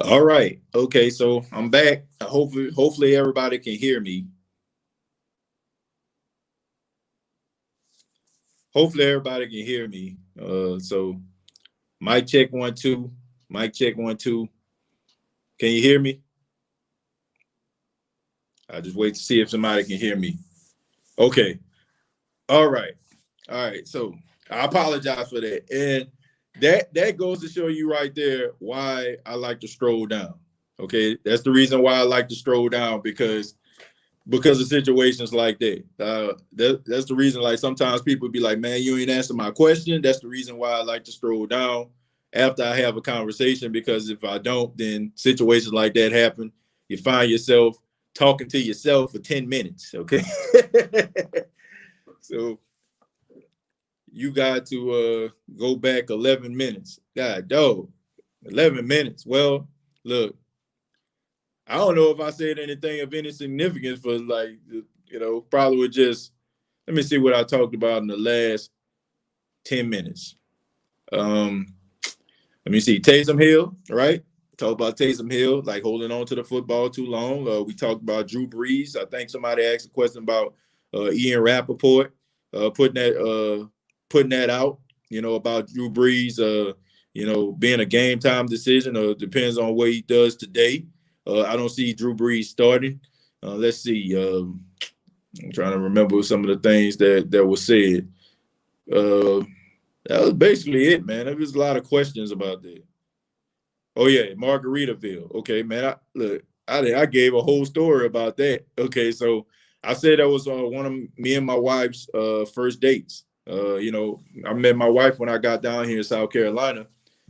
All right. Okay, so I'm back. Hopefully everybody can hear me. Hopefully everybody can hear me. So mic check 1 2. Mic check 1 2. Can you hear me? I just wait to see if somebody can hear me. Okay. All right. All right. So I apologize for that. And that goes to show you right there why I like to stroll down. Okay. That's the reason why I like to stroll down because of situations like that. That's the reason. Like sometimes people be like, "Man, you ain't answer my question." That's the reason why I like to stroll down after I have a conversation. Because if I don't, then situations like that happen. You find yourself talking to yourself for 10 minutes. Okay, so you got to go back 11 minutes. God, dog, 11 minutes. Well, look, I don't know if I said anything of any significance for like, probably would just let me see what I talked about in the last 10 minutes. Um, Let me see. Taysom Hill, right? Talk about Taysom Hill, like holding on to the football too long. We talked about Drew Brees. I think somebody asked a question about Ian Rappaport putting that out, about Drew Brees, being a game time decision or depends on what he does today. I don't see Drew Brees starting. Let's see. I'm trying to remember some of the things that were said. Uh, that was basically it, man. There was a lot of questions about that. Oh yeah, Margaritaville. Okay, man. I gave a whole story about that. Okay, so I said that was one of me and my wife's first dates. I met my wife when I got down here in South Carolina,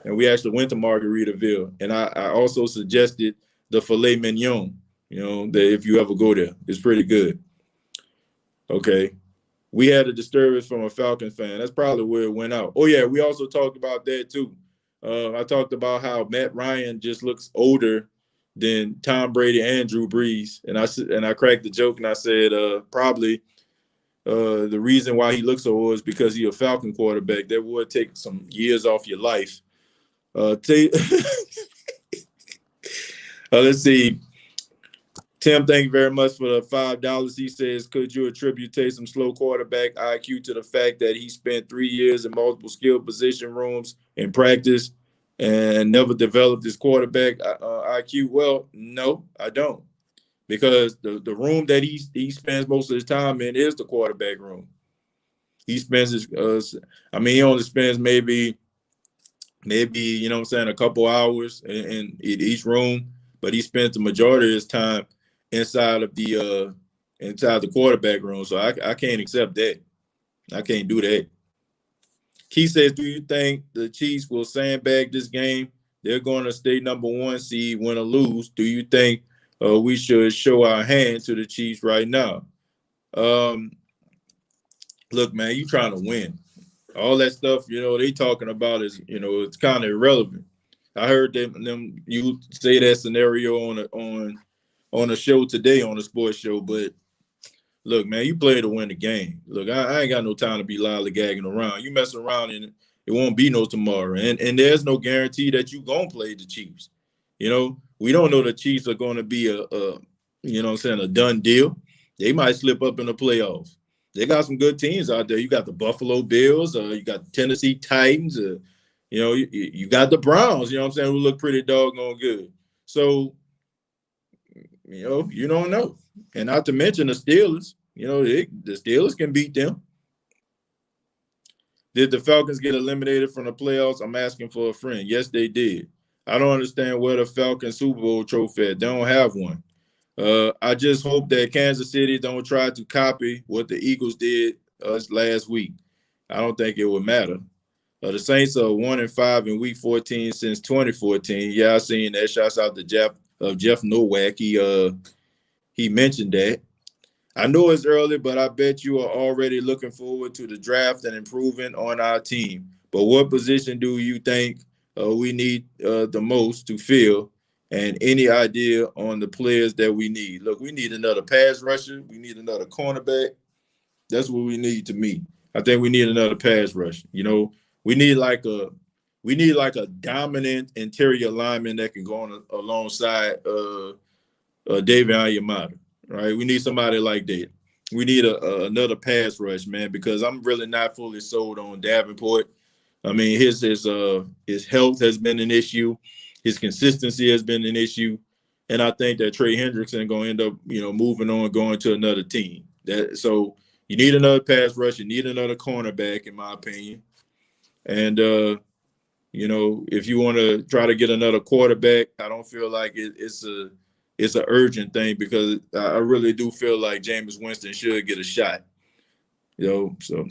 and we actually went to Margaritaville. And I also suggested the filet mignon. That if you ever go there, it's pretty good. Okay, we had a disturbance from a Falcons fan. That's probably where it went out. Oh yeah, we also talked about that too. I talked about how Matt Ryan just looks older than Tom Brady and Drew Brees, and I cracked the joke and I said probably the reason why he looks so old is because he's a Falcon quarterback. That would take some years off your life. Uh, t- let's see. Tim, thank you very much for the $5. He says, could you attribute Taysom's slow quarterback IQ to the fact that he spent 3 years in multiple skill position rooms in practice and never developed his quarterback IQ? Well, no, I don't. Because the room that he spends most of his time in is the quarterback room. He spends he only spends maybe, what I'm saying, a couple hours in each room, but he spends the majority of his time inside of the quarterback room. So I can't accept that. I can't do that. Key says, do you think the Chiefs will sandbag this game? They're going to stay number one seed, win or lose. Do you think we should show our hand to the Chiefs right now? Um, Look, man, you trying to win. All that stuff, they talking about is, it's kind of irrelevant. I heard them you say that scenario on a show today on a sports show, but look, man, you play to win the game. Look, I ain't got no time to be lollygagging around. You mess around and it won't be no tomorrow. And there's no guarantee that you gonna play the Chiefs. We don't know the Chiefs are gonna be a done deal. They might slip up in the playoffs. They got some good teams out there. You got the Buffalo Bills, you got the Tennessee Titans, you got the Browns, who look pretty doggone good. So, you don't know. And not to mention the Steelers, the Steelers can beat them. Did the Falcons get eliminated from the playoffs? I'm asking for a friend. Yes, they did. I don't understand where the Falcons Super Bowl trophy is. They don't have one. I just hope that Kansas City don't try to copy what the Eagles did us last week. I don't think it would matter. The Saints are 1-5 in Week 14 since 2014. Yeah, I seen that. Shouts out to Jeff Nowak. He mentioned that. I know it's early, but I bet you are already looking forward to the draft and improving on our team. But what position do you think we need the most to fill? And any idea on the players that we need? Look, we need another pass rusher. We need another cornerback. That's what we need to me. I think we need another pass rush. We need like We need like a dominant interior lineman that can go on alongside David Onyemata, right? We need somebody like that. We need another pass rush, man, because I'm really not fully sold on Davenport. I mean, his health has been an issue, his consistency has been an issue, and I think that Trey Hendrickson going to end up, moving on, going to another team. So you need another pass rush, you need another cornerback, in my opinion, and if you want to try to get another quarterback, I don't feel like it's an urgent thing, because I really do feel like Jameis Winston should get a shot. So let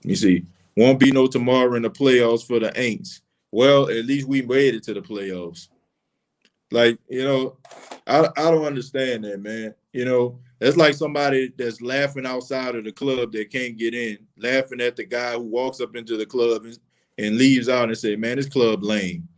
me see. Won't be no tomorrow in the playoffs for the Aints. Well, at least we made it to the playoffs. Like, I don't understand that, man. That's like somebody that's laughing outside of the club that can't get in, laughing at the guy who walks up into the club and leaves out and say, man, this club lame.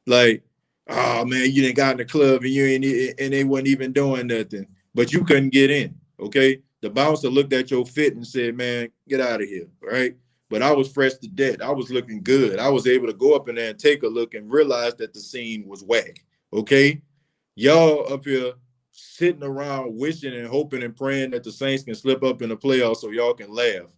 Like, oh man, you didn't got in the club and you ain't, and they wasn't even doing nothing, but you couldn't get in. Okay. The bouncer looked at your fit and said, man, get out of here. Right. But I was fresh to death. I was looking good. I was able to go up in there and take a look and realize that the scene was whack. Okay. Y'all up here sitting around wishing and hoping and praying that the Saints can slip up in the playoffs so y'all can laugh.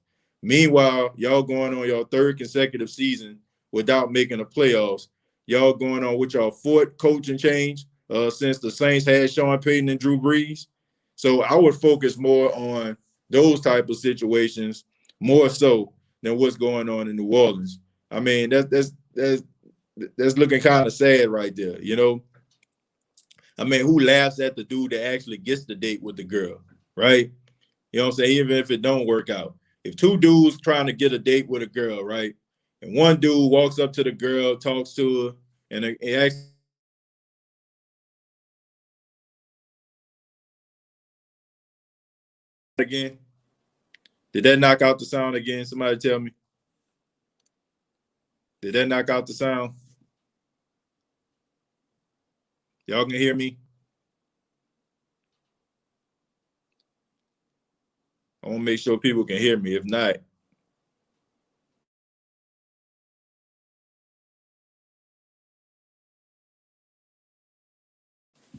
Meanwhile, y'all going on your third consecutive season without making the playoffs. Y'all going on with your fourth coaching change since the Saints had Sean Payton and Drew Brees. So I would focus more on those type of situations more so than what's going on in New Orleans. I mean, that's looking kind of sad right there, I mean, who laughs at the dude that actually gets the date with the girl, right? You know what I'm saying? Even if it don't work out. If two dudes trying to get a date with a girl, right? And one dude walks up to the girl, talks to her, and he asks again. Did that knock out the sound again? Somebody tell me. Did that knock out the sound? Y'all can hear me? I want to make sure people can hear me. If not,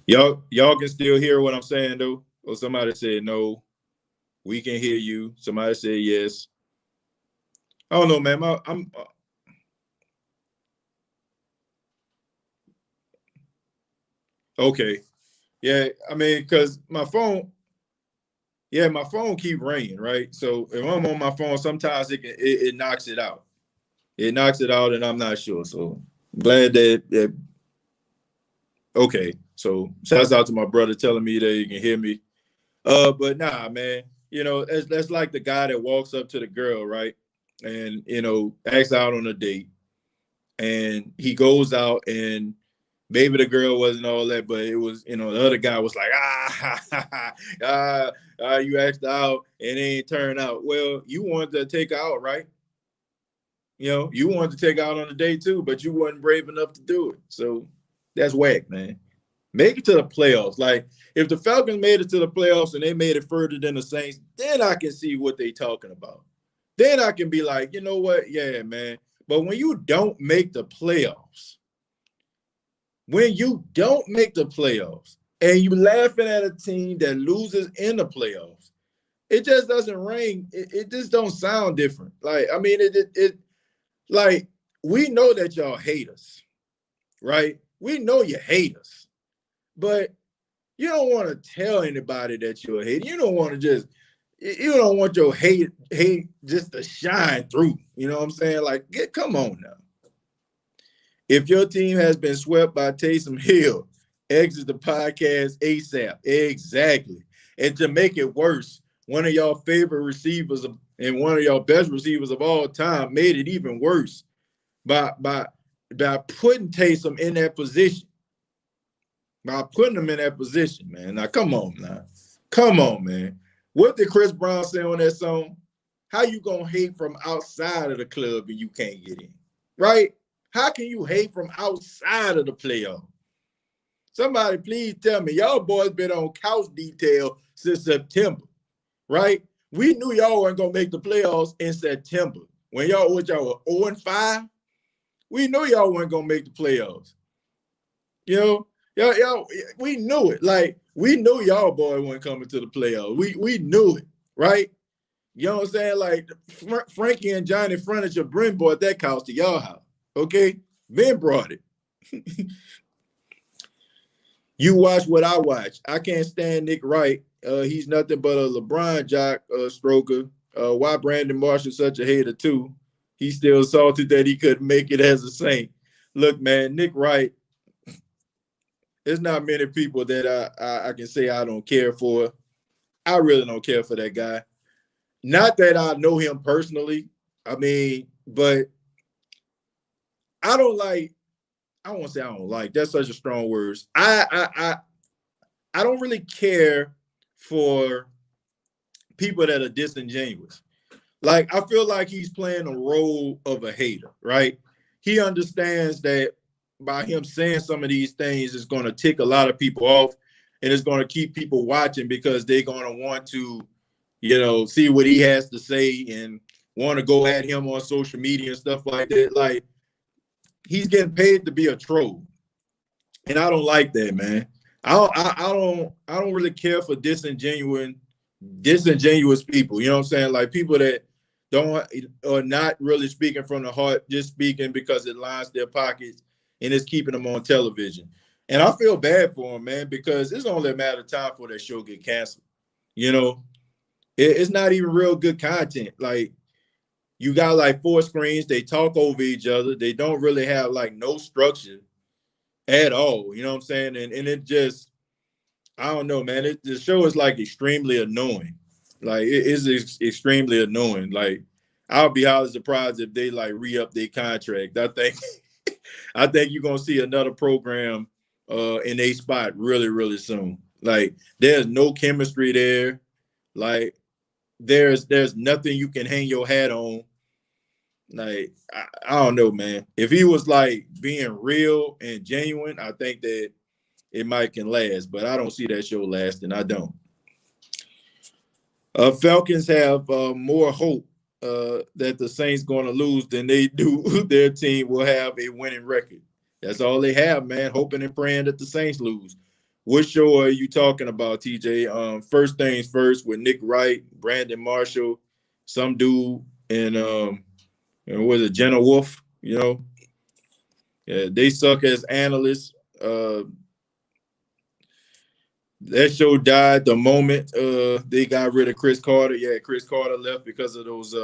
y'all can still hear what I'm saying though. Or somebody said no, we can hear you. Somebody said yes. I don't know, man. I'm okay. Yeah, I mean, because my phone keep ringing, right? So if I'm on my phone, sometimes it knocks it out. It knocks it out, and I'm not sure. So I'm glad that okay. So shouts out to my brother telling me that you can hear me. But nah, man, that's like the guy that walks up to the girl, right? And asks out on a date, and he goes out, and maybe the girl wasn't all that, but it was, the other guy was like, you asked out and it ain't turned out. Well, you wanted to take her out, right? You wanted to take out on a date too, but you wasn't brave enough to do it. So that's whack, man. Make it to the playoffs. Like, if the Falcons made it to the playoffs and they made it further than the Saints, then I can see what they talking about. Then I can be like, you know what? Yeah, man. But when you don't make the playoffs, and you laughing at a team that loses in the playoffs, it just doesn't ring. It just don't sound different. Like, I mean, it like, we know that y'all hate us, right? We know you hate us, but you don't want to tell anybody that you're a hater. You don't want your hate just to shine through. You know what I'm saying? Like, come on now. If your team has been swept by Taysom Hill, exit the podcast ASAP. Exactly. And to make it worse, one of y'all favorite receivers and one of y'all best receivers of all time made it even worse by putting Taysom in that position. By putting him in that position, man. Now, come on now. Come on, man. What did Chris Brown say on that song? How you gonna hate from outside of the club and you can't get in? Right? How can you hate from outside of the playoff? Somebody please tell me. Y'all boys been on couch detail since September, right? We knew y'all weren't gonna make the playoffs in September. When y'all were 0-5, We knew y'all weren't gonna make the playoffs. You know, y'all, we knew it. Like we knew y'all boy wasn't coming to the playoffs. We knew it, right? You know what I'm saying? Like Frankie and Johnny Furniture, Brent brought that couch to y'all house. Okay, Ben brought it. You watch what I watch. I can't stand Nick Wright. He's nothing but a LeBron jock stroker. Why Brandon Marshall such a hater too? He's still salty that he couldn't make it as a Saint. Look, man, Nick Wright. There's not many people that I can say I don't care for. I really don't care for that guy. Not that I know him personally. I mean, but I don't like. I won't say I don't like. That's such a strong word. I don't really care for people that are disingenuous. Like I feel like he's playing a role of a hater, right? He understands that by him saying some of these things is going to tick a lot of people off, and it's going to keep people watching because they're going to want to, see what he has to say and want to go at him on social media and stuff like that. Like he's getting paid to be a troll, and I don't like that, man. I don't really care for disingenuous people. You know what I'm saying? Like people that don't are not really speaking from the heart, just speaking because it lines their pockets and it's keeping them on television. And I feel bad for them, man, because it's only a matter of time for that show get canceled. You know, it's not even real good content. Like you got like 4 screens, they talk over each other, they don't really have like no structure at all. You know what I'm saying? And it just, I don't know, man. The show is like extremely annoying. Like it is extremely annoying. Like I'll be highly surprised if they like re-up their contract. I think you're gonna see another program in a spot really, really soon. Like there's no chemistry there. Like there's nothing you can hang your hat on. Like I don't know, man. If he was like being real and genuine, I think that it might can last, but I don't see that show lasting. I don't. Falcons have more hope that the Saints going to lose than they do their team will have a winning record. That's all they have, man. Hoping and praying that the Saints lose. What show are you talking about, TJ? First things first with Nick Wright, Brandon Marshall, some dude, and was it Jenna Wolf? Yeah, they suck as analysts. That show died the moment they got rid of Chris Carter. Yeah, Chris Carter left because of those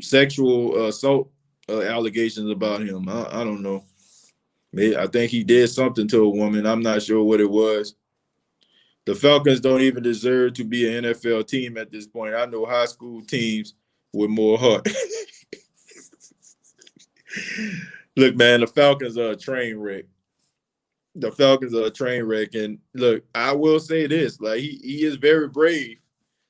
sexual assault allegations about him. I don't know. Maybe, I think he did something to a woman. I'm not sure what it was. The Falcons don't even deserve to be an NFL team at this point. I know high school teams with more heart. Look, man, the Falcons are a train wreck. And look, I will say this: like he is very brave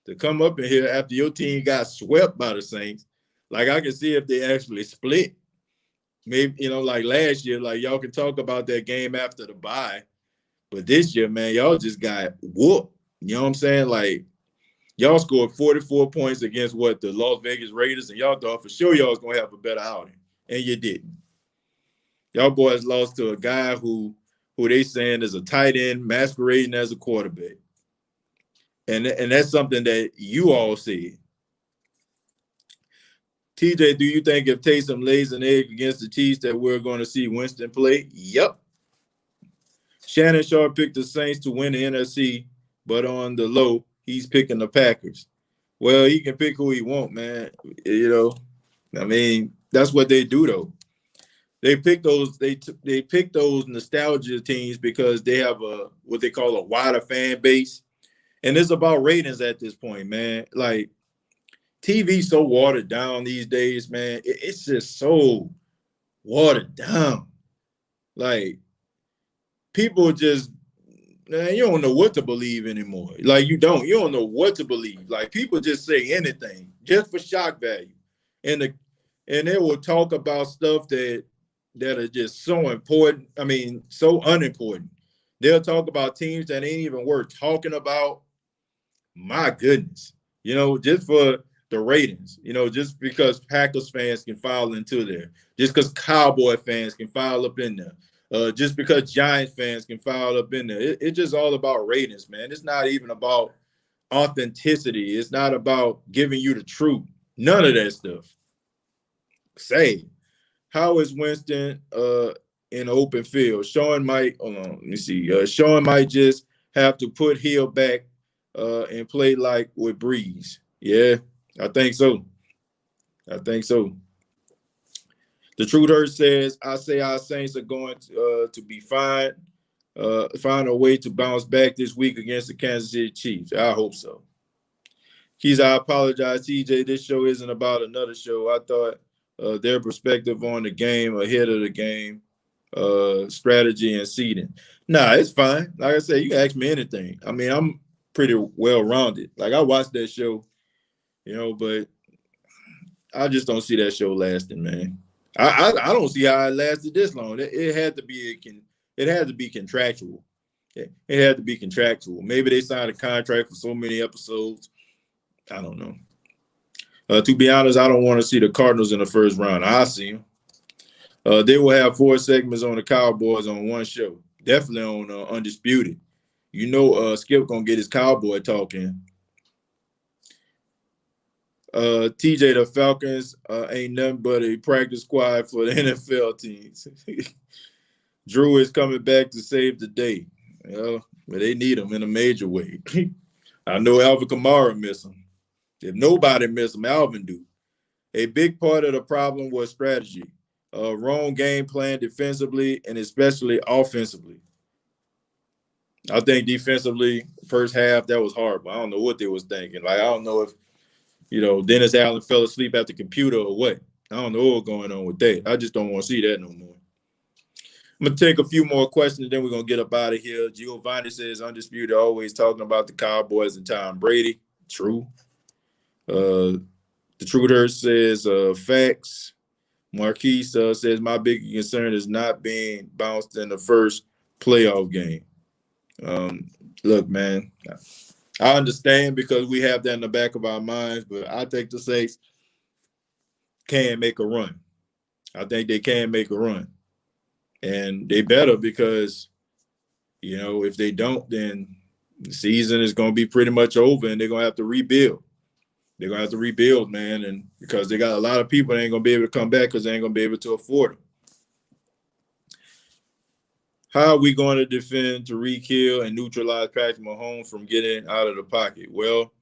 to come up in here after your team got swept by the Saints. Like I can see if they actually split. Maybe like last year, like y'all can talk about that game after the bye, but this year, man, y'all just got whooped. You know what I'm saying? Like y'all scored 44 points against the Las Vegas Raiders, and y'all thought for sure y'all was gonna have a better outing, and you didn't. Y'all boys lost to a guy who they saying is a tight end masquerading as a quarterback. And that's something that you all see. TJ, do you think if Taysom lays an egg against the Chiefs that we're going to see Winston play? Yep. Shannon Sharp picked the Saints to win the NFC, but on the low, he's picking the Packers. Well, he can pick who he wants, man. I mean, that's what they do, though. They pick those. They pick those nostalgia teams because they have what they call a wider fan base, and it's about ratings at this point, man. Like TV's so watered down these days, man. It's just so watered down. Like people just, man, you don't know what to believe anymore. Like you don't know what to believe. Like people just say anything just for shock value, and they will talk about stuff that are just so important. I mean, so unimportant. They'll talk about teams that ain't even worth talking about. My goodness. Just for the ratings. You know, just because Packers fans can file into there, just because Cowboy fans can file up in there, just because Giant fans can file up in there. It's just all about ratings, man. It's not even about authenticity. It's not about giving you the truth. None of that stuff. Say, how is Winston in open field? Sean might, hold on, let me see. Sean might just have to put Hill back and play like with Breeze. Yeah, I think so. I think so. The Truth Hurt says, I say our Saints are going to be fine. Find a way to bounce back this week against the Kansas City Chiefs. I hope so. Keys, I apologize, TJ. This show isn't about another show. I thought their perspective on the game, ahead of the game, strategy, and seeding. Nah, it's fine. Like I said, you can ask me anything. I mean, I'm pretty well-rounded. Like, I watched that show, you know, but I just don't see that show lasting, man. I don't see how it lasted this long. It had to be contractual. It had to be contractual. Maybe they signed a contract for so many episodes. I don't know. To be honest, I don't want to see the Cardinals in the first round. I see them. They will have 4 segments on the Cowboys on one show. Definitely on Undisputed. You know, Skip gonna get his cowboy talking. TJ, the Falcons ain't nothing but a practice squad for the NFL teams. Drew is coming back to save the day. You know, but they need him in a major way. I know Alvin Kamara miss him. If nobody miss him, Alvin do. A big part of the problem was strategy. Wrong game plan defensively and especially offensively. I think defensively, first half, that was horrible. I don't know what they was thinking. Like, I don't know if, you know, Dennis Allen fell asleep at the computer or what. I don't know what's going on with that. I just don't want to see that no more. I'm going to take a few more questions, then we're going to get up out of here. Giovanni says, Undisputed, always talking about the Cowboys and Tom Brady. True. The Truther says, facts. Marquise says, my big concern is not being bounced in the first playoff game. Look, man, I understand because we have that in the back of our minds, but I think the Saints can make a run. I think they can make a run. And they better because, you know, if they don't, then the season is going to be pretty much over and they're going to have to rebuild. They're going to have to rebuild, man, and because they got a lot of people that ain't going to be able to come back because they ain't going to be able to afford them. How are we going to defend Tyreek Hill and neutralize Patrick Mahomes from getting out of the pocket? Well,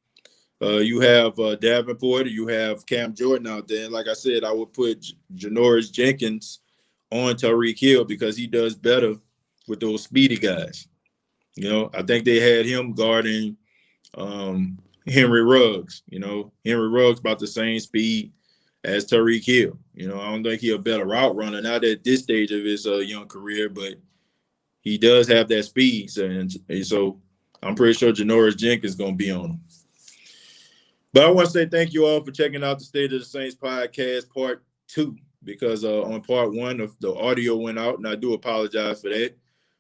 you have Davenport, you have Cam Jordan out there. And like I said, I would put Janoris Jenkins on Tyreek Hill because he does better with those speedy guys. You know, I think they had him guarding Henry Ruggs. You know, Henry Ruggs about the same speed as Tyreek Hill. You know, I don't think he's a better route runner not at this stage of his young career, but he does have that speed. So I'm pretty sure Janoris Jenkins is going to be on him. But I want to say thank you all for checking out the State of the Saints podcast part 2 because on part 1, the audio went out, and I do apologize for that.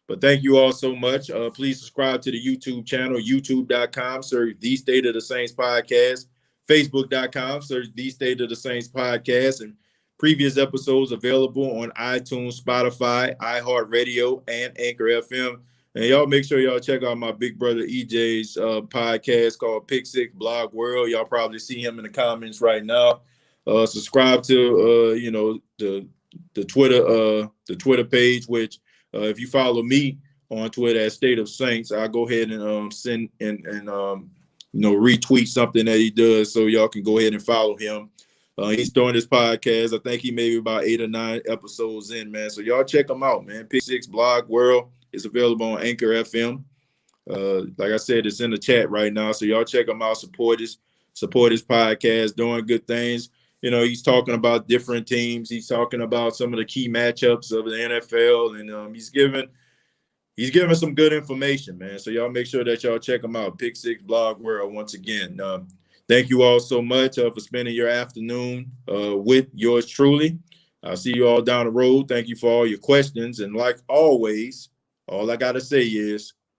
But thank you all so much. Please subscribe to the YouTube channel, youtube.com, search The State of the Saints podcast, facebook.com, search The State of the Saints podcast, and previous episodes available on iTunes, Spotify, iHeartRadio, and Anchor FM. And y'all make sure y'all check out my big brother EJ's podcast called Pick Six Blog World. Y'all probably see him in the comments right now. Subscribe to the Twitter page, which if you follow me on Twitter at State of Saints, I'll go ahead and send and retweet something that he does so y'all can go ahead and follow him. He's doing this podcast. I think he maybe about 8 or 9 episodes in, man. So y'all check him out, man. Pick Six Blog World is available on Anchor FM. Like I said, it's in the chat right now. So y'all check him out. Support his podcast, doing good things. You know, he's talking about different teams. He's talking about some of the key matchups of the NFL, and he's giving some good information, man. So y'all make sure that y'all check him out. Pick Six Blog World once again. Thank you all so much for spending your afternoon with yours truly. I'll see you all down the road. Thank you for all your questions. And like always, all I got to say is